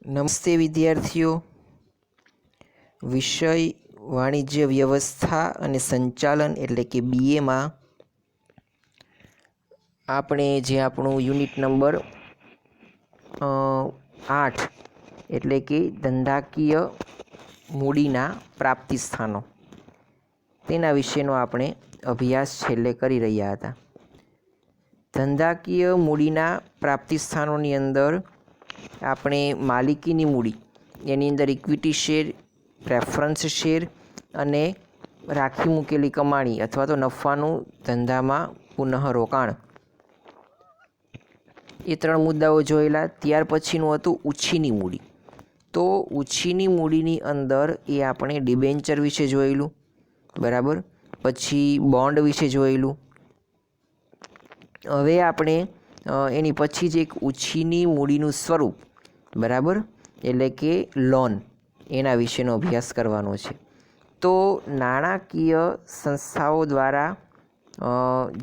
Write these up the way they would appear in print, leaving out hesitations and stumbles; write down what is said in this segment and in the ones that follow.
નમસ્તે વિદ્યાર્થીઓ, વિષય વાણિજ્ય વ્યવસ્થા અને સંચાલન એટલે કે બીએમાં આપણે જે આપણું યુનિટ નંબર 8 એટલે કે ધંધાકીય મૂડીના પ્રાપ્તિ સ્થાનો તેના વિશેનો આપણે અભ્યાસ છેલ્લે કરી રહ્યા હતા. ધંધાકીય મૂડીના પ્રાપ્તિ સ્થાનોની અંદર આપણે માલિકીની મૂડી એની અંદર ઇક્વિટી શેર, પ્રેફરન્સ શેર અને રાખી મૂકેલી કમાણી અથવા તો નફાનું ધંધામાં પુનઃ રોકાણ, એ 3 મુદ્દાઓ જોયેલા. ત્યાર પછીનું હતું ઉછીની મૂડી. તો ઉછીની મૂડીની અંદર એ આપણે ડિબેન્ચર વિશે જોયેલું, બરાબર. પછી બોન્ડ વિશે જોયેલું. હવે આપણે એની પછી જ એક ઉછીની મૂડીનું સ્વરૂપ, બરાબર, એટલે કે લોન, એના વિશેનો અભ્યાસ કરવાનો છે. તો નાણાકીય સંસ્થાઓ દ્વારા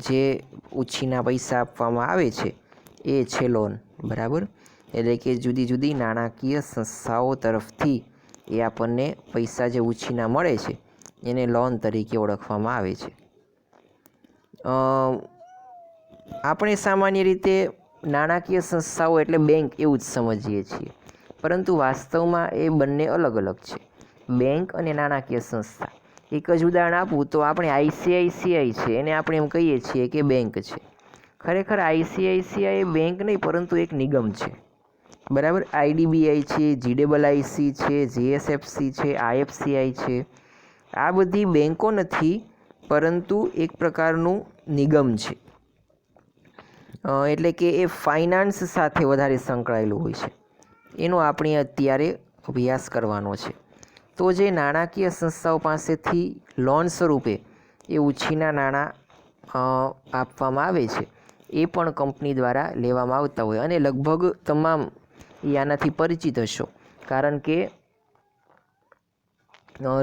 જે ઉછીના પૈસા આપવામાં આવે છે એ છે લોન, બરાબર. એટલે કે જુદી જુદી નાણાકીય સંસ્થાઓ તરફથી એ આપણને પૈસા જે ઉછીના મળે છે એને લોન તરીકે ઓળખવામાં આવે છે. આપણે સામાન્ય રીતે નાણાકીય સંસ્થાઓ એટલે બેંક એવું જ સમજીએ છીએ, પરંતુ વાસ્તવમાં એ બંને અલગ અલગ છે. બેંક અને નાણાકીય સંસ્થા. એક જ ઉદાહરણ આપું તો આપણે આઈસીઆઈસીઆઈ છે એને આપણે એમ કહીએ છીએ કે બેંક છે. ખરેખર આઈસીઆઈસીઆઈ બેંક નહીં પરંતુ એક નિગમ છે, બરાબર. આઈડીબીઆઈ છે, જીડબલઆઈસી છે, જીએસએફસી છે, આઈએફસીઆઈ છે, આ બધી બેંકો નથી પરંતુ એક પ્રકારનું નિગમ છે. એટલે કે એ ફાઇનાન્સ સાથે વધારે સંકળાયેલું હોય છે. એનો આપણે અત્યારે અભ્યાસ કરવાનો છે. તો જે નાણાકીય સંસ્થાઓ પાસેથી લોન સ્વરૂપે એ ઉછીના નાણાં આપવામાં આવે છે એ પણ કંપની દ્વારા લેવામાં આવતા હોય, અને લગભગ તમામ એ આનાથી પરિચિત હશો, કારણ કે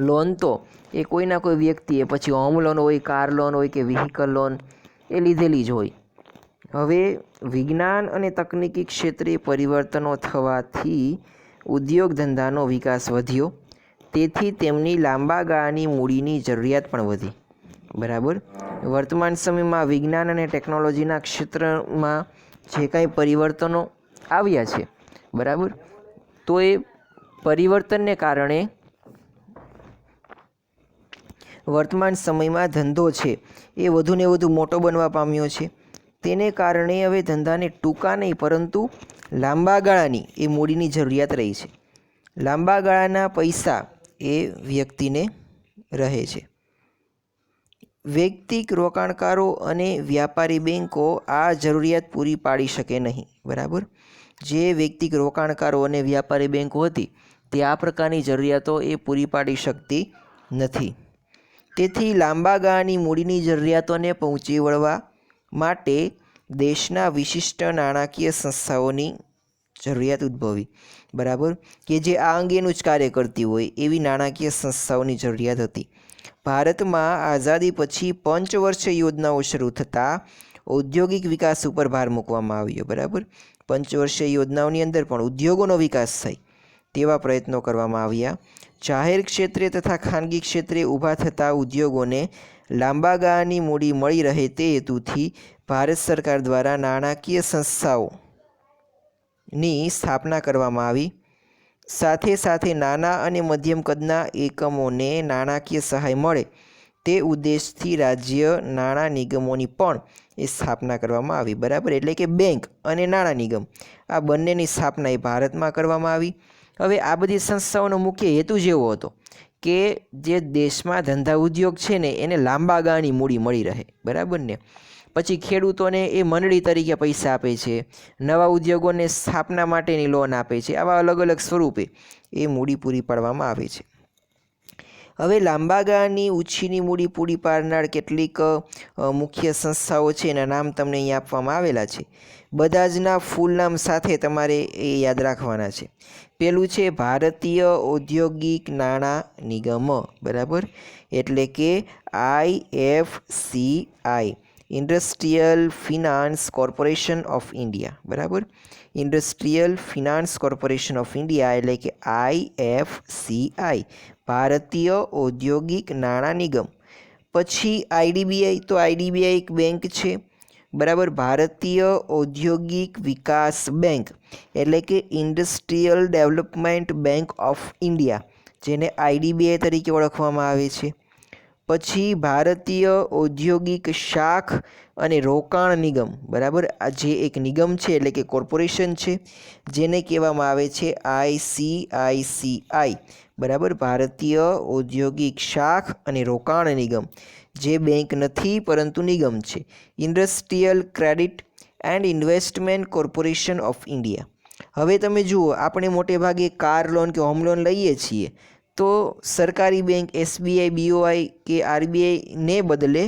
લોન તો એ કોઈના કોઈ વ્યક્તિએ, પછી હોમ લોન હોય, કાર લોન હોય કે વ્હીકલ લોન, એ લીધેલી જ હોય. હવે વિજ્ઞાન અને તકનીકી ક્ષેત્રે પરિવર્તનો થવાથી ઉદ્યોગ ધંધાનો વિકાસ વધ્યો, તેથી તેમની લાંબા ગાળાની મૂડીની જરૂરિયાત પણ વધી, બરાબર. વર્તમાન સમયમાં વિજ્ઞાન અને ટેકનોલોજીના ક્ષેત્રમાં જે કાંઈ પરિવર્તનો આવ્યા છે, બરાબર, તો એ પરિવર્તનને કારણે વર્તમાન સમયમાં ધંધો છે એ વધુને વધુ મોટો બનવા પામ્યો છે. તેને કારણે હવે ધંધાને ટૂંકા નહીં પરંતુ લાંબા ગાળાની એ મૂડીની જરૂરિયાત રહી છે. લાંબા ગાળાના પૈસા એ વ્યક્તિને રહે છે. વૈયક્તિક રોકાણકારો અને વ્યાપારી બેન્કો આ જરૂરિયાત પૂરી પાડી શકે નહીં, બરાબર. જે વૈયક્તિક રોકાણકારો અને વ્યાપારી બેન્કો હતી તે આ પ્રકારની જરૂરિયાતો એ પૂરી પાડી શકતી નથી. તેથી લાંબા ગાળાની મૂડીની જરૂરિયાતોને પહોંચી વળવા માટે દેશના વિશિષ્ટ નાણાકીય સંસ્થાઓની જરૂરિયાત ઉદ્ભવી, બરાબર, કે જે આ અંગેનું જ કાર્ય કરતી હોય એવી નાણાકીય સંસ્થાઓની જરૂરિયાત હતી. ભારતમાં આઝાદી પછી પંચવર્ષીય યોજનાઓ શરૂ થતાં ઔદ્યોગિક વિકાસ ઉપર ભાર મૂકવામાં આવ્યો, બરાબર. પંચવર્ષીય યોજનાઓની અંદર પણ ઉદ્યોગોનો વિકાસ થાય તેવા પ્રયત્નો કરવામાં આવ્યા. જાહેર ક્ષેત્રે તથા ખાનગી ક્ષેત્રે ઊભા થતા ઉદ્યોગોને લાંબા ગાળાની મૂડી મળી રહે તે હેતુથી ભારત સરકાર દ્વારા નાણાકીય સંસ્થાઓની સ્થાપના કરવામાં આવી. સાથે સાથે નાના અને મધ્યમ કદના એકમોને નાણાકીય સહાય મળે તે ઉદ્દેશથી રાજ્ય નાણાં નિગમોની પણ એ સ્થાપના કરવામાં આવી, બરાબર. એટલે કે બેંક અને નાણાં નિગમ આ બંનેની સ્થાપના એ ભારતમાં કરવામાં આવી. હવે આ બધી સંસ્થાઓનો મુખ્ય હેતુ જ એવો હતો કે જે દેશમાં ધંધા ઉદ્યોગ છે ને એને લાંબા ગાળાની મૂડી મળી રહે, બરાબર ને. પછી ખેડૂતોને એ મંડળી તરીકે પૈસા આપે છે, નવા ઉદ્યોગોને સ્થાપના માટેની લોન આપે છે. આવા અલગ અલગ સ્વરૂપે એ મૂડી પૂરી પાડવામાં આવે છે. હવે લાંબા ગાળાની ઉછીની મૂડી પૂરી પાડનાર કેટલીક મુખ્ય સંસ્થાઓ છે, એના નામ તમને અહીં આપવામાં આવેલા છે. બધા જ ના ફૂલ નામ સાથે તમારે એ યાદ રાખવાના છે. પેલું છે ભારતીય ઔદ્યોગિક નાણાં નિગમ, બરાબર, એટલે કે IFCI. Industrial finance corporation of India, બરાબર. Industrial finance corporation of India એટલે કે IFCI, ભારતીય ઔદ્યોગિક નાણાં નિગમ. પછી IDBI, તો IDBI એક બેંક છે, બરાબર. ભારતીય ઔદ્યોગિક વિકાસ બેંક એટલે કે industrial development bank of India, જેને IDBI તરીકે ઓળખવામાં આવે છે. પછી ભારતીય ઔદ્યોગિક શાખ અને રોકાણ નિગમ, બરાબર. આ જે એક નિગમ છે એટલે કે કોર્પોરેશન છે, જેને કહેવામાં આવે છે ICICI, બરાબર. ભારતીય ઔદ્યોગિક શાખ અને રોકાણ નિગમ, જે બેંક નથી પરંતુ નિગમ છે. Industrial credit and investment corporation of India. હવે તમે જુઓ, આપણે મોટે ભાગે કાર લોન કે હોમ લોન લઈએ છીએ, તો સરકારી બેંક SBI, BOI કે RBI ને બદલે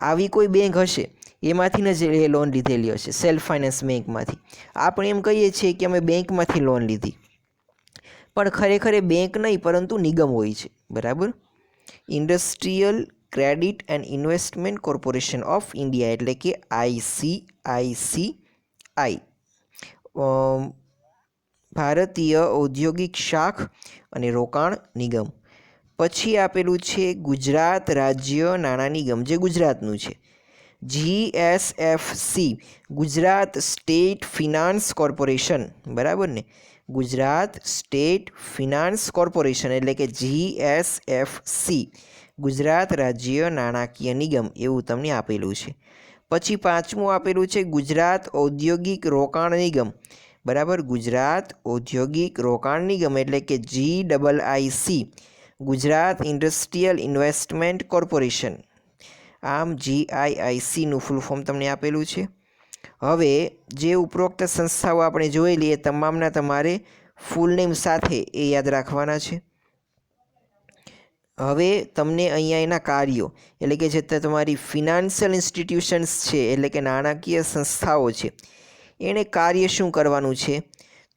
આવી કોઈ બેંક હશે, એમાંથી જ એ લોન લીધેલી હશે, સેલ્ફ ફાઇનાન્સ બેંકમાંથી. આપણે એમ કહીએ છીએ કે અમે બેંકમાંથી લોન લીધી, પણ ખરેખર એ બેંક નહીં પરંતુ નિગમ હોય છે, બરાબર. Industrial credit and investment corporation of India એટલે કે ICICI, ભારતીય ઔદ્યોગિક શાખ અને રોકાણ નિગમ. પછી આપેલું છે ગુજરાત રાજ્ય નાણાં નિગમ, જે ગુજરાતનું છે. GSFC, Gujarat state finance corporation, બરાબર ને. ગુજરાત સ્ટેટ ફિનાન્સ કોર્પોરેશન એટલે કે GSFC, ગુજરાત રાજ્ય નાણાકીય નિગમ, એવું તમને આપેલું છે. પછી પાંચમું આપેલું છે ગુજરાત ઔદ્યોગિક રોકાણ નિગમ, બરાબર. ગુજરાત ઔદ્યોગિક રોકાણ નિગમ એટલે કે GIIC, Gujarat industrial investment corporation. આમ GIICનું ફૂલ ફોર્મ તમને આપેલું છે. હવે જે ઉપરોક્ત સંસ્થાઓ આપણે જોયેલી એ તમામના તમારે ફૂલ નેમ સાથે એ યાદ રાખવાના છે. હવે તમને અહીંયા એના કાર્યો એટલે કે જે તમારી ફિનાન્શિયલ ઇન્સ્ટિટ્યુશન્સ છે એટલે કે નાણાકીય સંસ્થાઓ છે, એણે કાર્ય શું કરવાનું છે,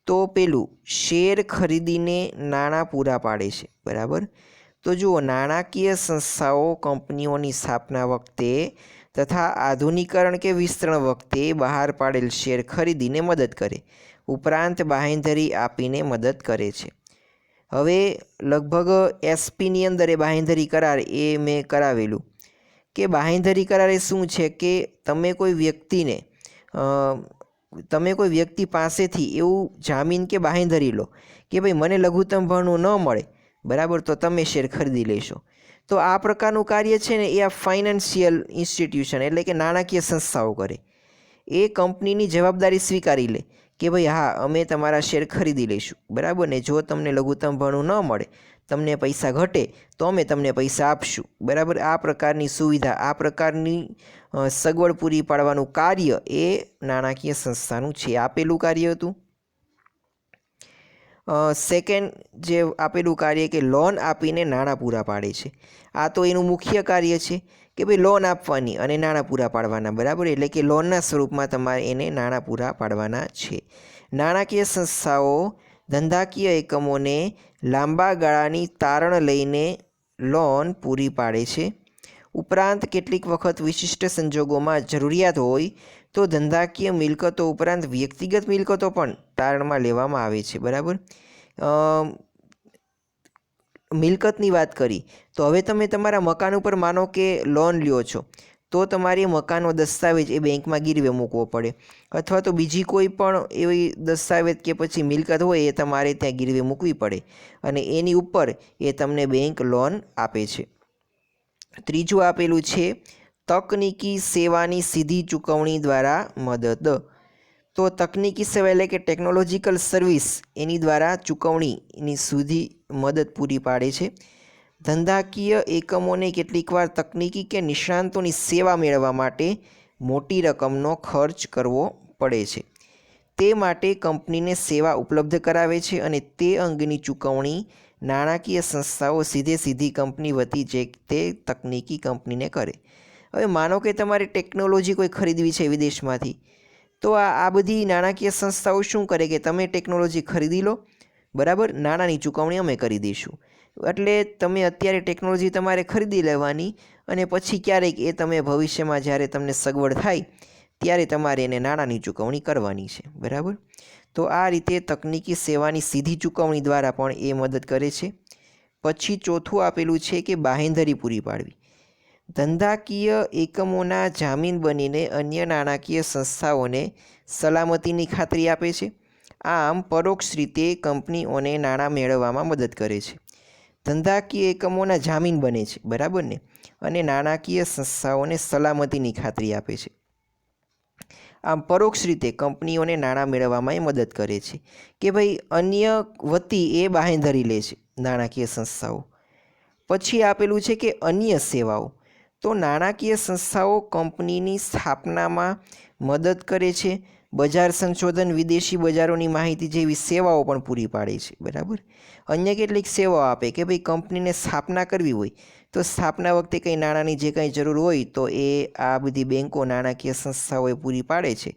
તો પેલું શેર ખરીદીને નાણાં પૂરા પાડે છે, બરાબર. તો જુઓ, નાણાકીય સંસ્થાઓ કંપનીઓની સ્થાપના વખતે તથા આધુનિકરણ કે વિસ્તરણ વખતે બહાર પાડેલ શેર ખરીદીને મદદ કરે, ઉપરાંત બાંહેધરી આપીને મદદ કરે છે. હવે લગભગ SPની અંદર એ બાંહેધરી કરાર એ મેં કરાવેલું કે બાંહેધરી કરાર એ શું છે કે તમે કોઈ વ્યક્તિ પાસેથી એવું જામીન કે બાંહેધરી લો કે ભાઈ મને લઘુત્તમ ભાવનું ન મળે, બરાબર, તો તમે શેર ખરીદી લેશો. તો આ પ્રકારનું કાર્ય છે ને એ આ ફાઇનાન્શિયલ ઇન્સ્ટિટ્યુશન એટલે કે નાણાકીય સંસ્થાઓ કરે. એ કંપનીની જવાબદારી સ્વીકારી લે કે ભાઈ હા, અમે તમારા શેર ખરીદી લઈશું, બરાબર ને. જો તમને લઘુત્તમ ભાવનું ન મળે, તમને પૈસા ઘટે, તો અમે તમને પૈસા આપશું, બરાબર. આ પ્રકારની સુવિધા, આ પ્રકારની સગવડ પૂરી પાડવાનું કાર્ય એ નાણાકીય સંસ્થાનું છે. આપેલું કાર્ય હતું. સેકન્ડ જે આપેલું કાર્ય કે લોન આપીને નાણાં પૂરા પાડે છે. આ તો એનું મુખ્ય કાર્ય છે કે ભાઈ લોન આપવાની અને નાણાં પૂરા પાડવાના, બરાબર. એટલે કે લોનના સ્વરૂપમાં તમારે એને નાણાં પૂરા પાડવાના છે. નાણાકીય સંસ્થાઓ ધંધાકીય એકમોને લાંબા ગાળાની તારણ લઈને લોન પૂરી પાડે છે. ઉપરાંત કેટલીક વખત વિશિષ્ટ સંજોગોમાં જરૂરિયાત હોય તો ધંધાકીય મિલકતો ઉપરાંત વ્યક્તિગત મિલકતો પણ તારણમાં લેવામાં આવે છે, બરાબર. મિલકતની વાત કરી તો હવે તમે તમારા મકાન ઉપર માનો કે લોન લ્યો છો, તો તમારે મકાનનો દસ્તાવેજ એ બેંકમાં ગીરવે મૂકવો પડે, અથવા તો બીજી કોઈ પણ એવી દસ્તાવેજ કે પછી મિલકત હોય એ તમારે ત્યાં ગીરવે મૂકવી પડે, અને એની ઉપર એ તમને બેંક લોન આપે છે. ત્રીજું આપેલું છે તકનીકી સેવાની સીધી ચૂકવણી દ્વારા મદદ. તો તકનીકી સેવા એટલે કે ટેકનોલોજીકલ સર્વિસ, એની દ્વારા ચૂકવણીની સીધી મદદ પૂરી પાડે છે. ધંધાકીય એકમોને કેટલીકવાર તકનીકી કે નિષ્ણાંતોની સેવા મેળવવા માટે મોટી રકમનો ખર્ચ કરવો પડે છે. તે માટે કંપનીને સેવા ઉપલબ્ધ કરાવે છે અને તે અંગેની ચૂકવણી નાણાકીય સંસ્થાઓ સીધી કંપની વતી જે તે તકનીકી કંપનીને કરે. હવે માનો કે તમારે ટેકનોલોજી કોઈ ખરીદવી છે વિદેશમાંથી, તો આ બધી નાણાકીય સંસ્થાઓ શું કરે કે તમે ટેકનોલોજી ખરીદી લો, બરાબર, નાણાંની ચૂકવણી અમે કરી દઈશું. એટલે તમે અત્યારે ટેકનોલોજી તમારે ખરીદી લેવાની અને પછી ક્યારેક એ તમે ભવિષ્યમાં જ્યારે તમને સગવડ થાય ત્યારે તમારે એને નાણાંની ચૂકવણી કરવાની છે. બરાબર, તો આ રીતે તકનીકી સેવાની સીધી ચૂકવણી દ્વારા પણ એ મદદ કરે છે. પછી ચોથું આપેલું છે કે બાંહેધરી પૂરી પાડવી. ધંધાકીય એકમોના જામીન બનીને અન્ય નાણાકીય સંસ્થાઓને સલામતીની ખાતરી આપે છે. આમ પરોક્ષ રીતે કંપનીઓને નાણાં મેળવવામાં મદદ કરે છે. ધંધાકીય એકમોના જામીન બને છે, બરાબર ને, અને નાણાકીય સંસ્થાઓને સલામતીની ખાતરી આપે છે. આમ પરોક્ષ રીતે કંપનીઓને નાણાં મેળવવામાં મદદ કરે છે કે ભાઈ અન્ય વતી એ બાંહેધરી લે છે નાણાકીય સંસ્થાઓ. પછી આપેલું છે કે અન્ય સેવાઓ. તો નાણાકીય સંસ્થાઓ કંપનીની સ્થાપનામાં મદદ કરે છે. બજાર સંશોધન, વિદેશી બજારોની માહિતી જેવી સેવાઓ પણ પૂરી પાડે છે. બરાબર, અન્ય કેટલીક સેવાઓ આપે કે ભાઈ કંપનીને સ્થાપના કરવી હોય તો સ્થાપના વખતે કંઈ નાણાંની જે કંઈ જરૂર હોય તો એ આ બધી બેન્કો, નાણાકીય સંસ્થાઓએ પૂરી પાડે છે.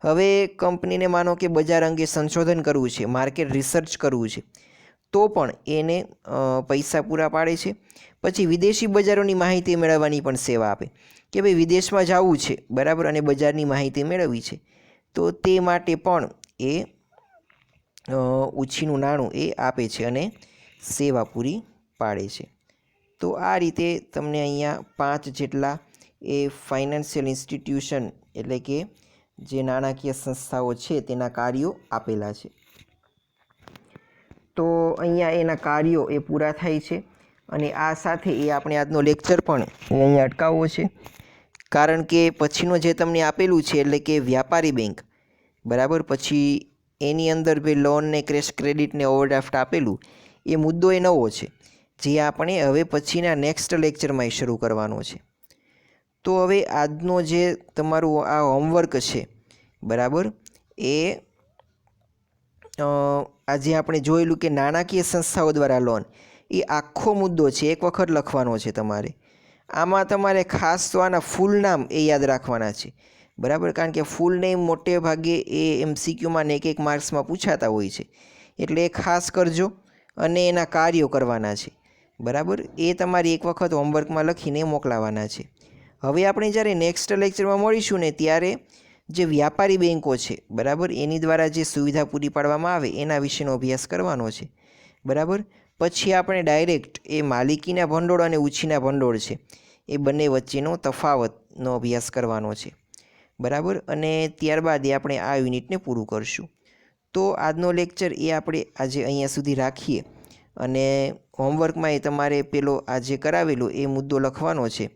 હવે કંપનીને માનો કે બજાર અંગે સંશોધન કરવું છે, માર્કેટ રિસર્ચ કરવું છે, તો પણ એને પૈસા પૂરા પાડે છે. પછી વિદેશી બજારોની માહિતી મેળવવાની પણ સેવા આપે કે ભાઈ વિદેશમાં જવું છે, બરાબર, અને બજારની માહિતી મેળવવી છે, તો તે માટે પણ એ ઉછીનું નાણું એ આપે છે અને સેવા પૂરી પાડે છે. તો આ રીતે તમને અહીંયા 5 જેટલા એ ફાઇનાન્શિયલ ઇન્સ્ટિટ્યુશન એટલે કે જે નાણાકીય સંસ્થાઓ છે તેના કાર્યો આપેલા છે. તો અહીંયા એના કાર્યો એ પૂરા થાય છે અને આ સાથે એ આપણે આજનો લેક્ચર પણ અહીંયા અટકાવવો છે, કારણ કે પછીનો જે તમને આપેલું છે એટલે કે વ્યાપારી બેંક, બરાબર, પછી એની અંદર ભાઈ લોન ને ક્રેડિટ ને ઓવરડ્રાફ્ટ આપેલું, એ મુદ્દો એ નવો છે જે આપણે હવે પછીના નેક્સ્ટ લેક્ચરમાં શરૂ કરવાનો છે. તો હવે આજનો જે તમારું આ હોમવર્ક છે, બરાબર, એ આજે આપણે જોયેલું કે નાણાકીય સંસ્થાઓ દ્વારા લોન, એ આખો મુદ્દો છે, એક વખત લખવાનો છે તમારે. આમાં તમારે ખાસ તો આના ફૂલ નામ એ યાદ રાખવાના છે, બરાબર, કારણ કે ફૂલ નેમ મોટે ભાગે એ MCQમાં ને એક માર્ક્સમાં પૂછાતા હોય છે, એટલે એ ખાસ કરજો અને એના કાર્યો કરવાના છે. બરાબર, એ તમારી એક વખત હોમવર્કમાં લખીને મોકલાવાના છે. હવે આપણે જ્યારે નેક્સ્ટ લેક્ચરમાં મળીશું ને ત્યારે જે વ્યાપારી બેન્કો છે, બરાબર, એની દ્વારા જે સુવિધા પૂરી પાડવામાં આવે એના વિશેનો અભ્યાસ કરવાનો છે. બરાબર, પછી આપણે ડાયરેક્ટ એ માલિકીના ભંડોળ અને ઉછીના ભંડોળ છે એ બંને વચ્ચેનો તફાવતનો અભ્યાસ કરવાનો છે. બરાબર, અને ત્યારબાદ એ આપણે આ યુનિટને પૂરું કરશું. તો આજનો લેક્ચર એ આપણે આજે અહીંયા સુધી રાખીએ અને હોમવર્કમાં એ તમારે પેલો આજે કરાવેલો એ મુદ્દો લખવાનો છે.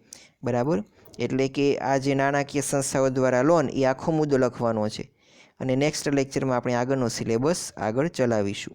બરાબર, એટલે કે આ જે નાણાકીય સંસ્થાઓ દ્વારા લોન એ આખો મુદ્દો લખવાનો છે અને નેક્સ્ટ લેક્ચરમાં આપણે આગળનો સિલેબસ આગળ ચલાવીશું.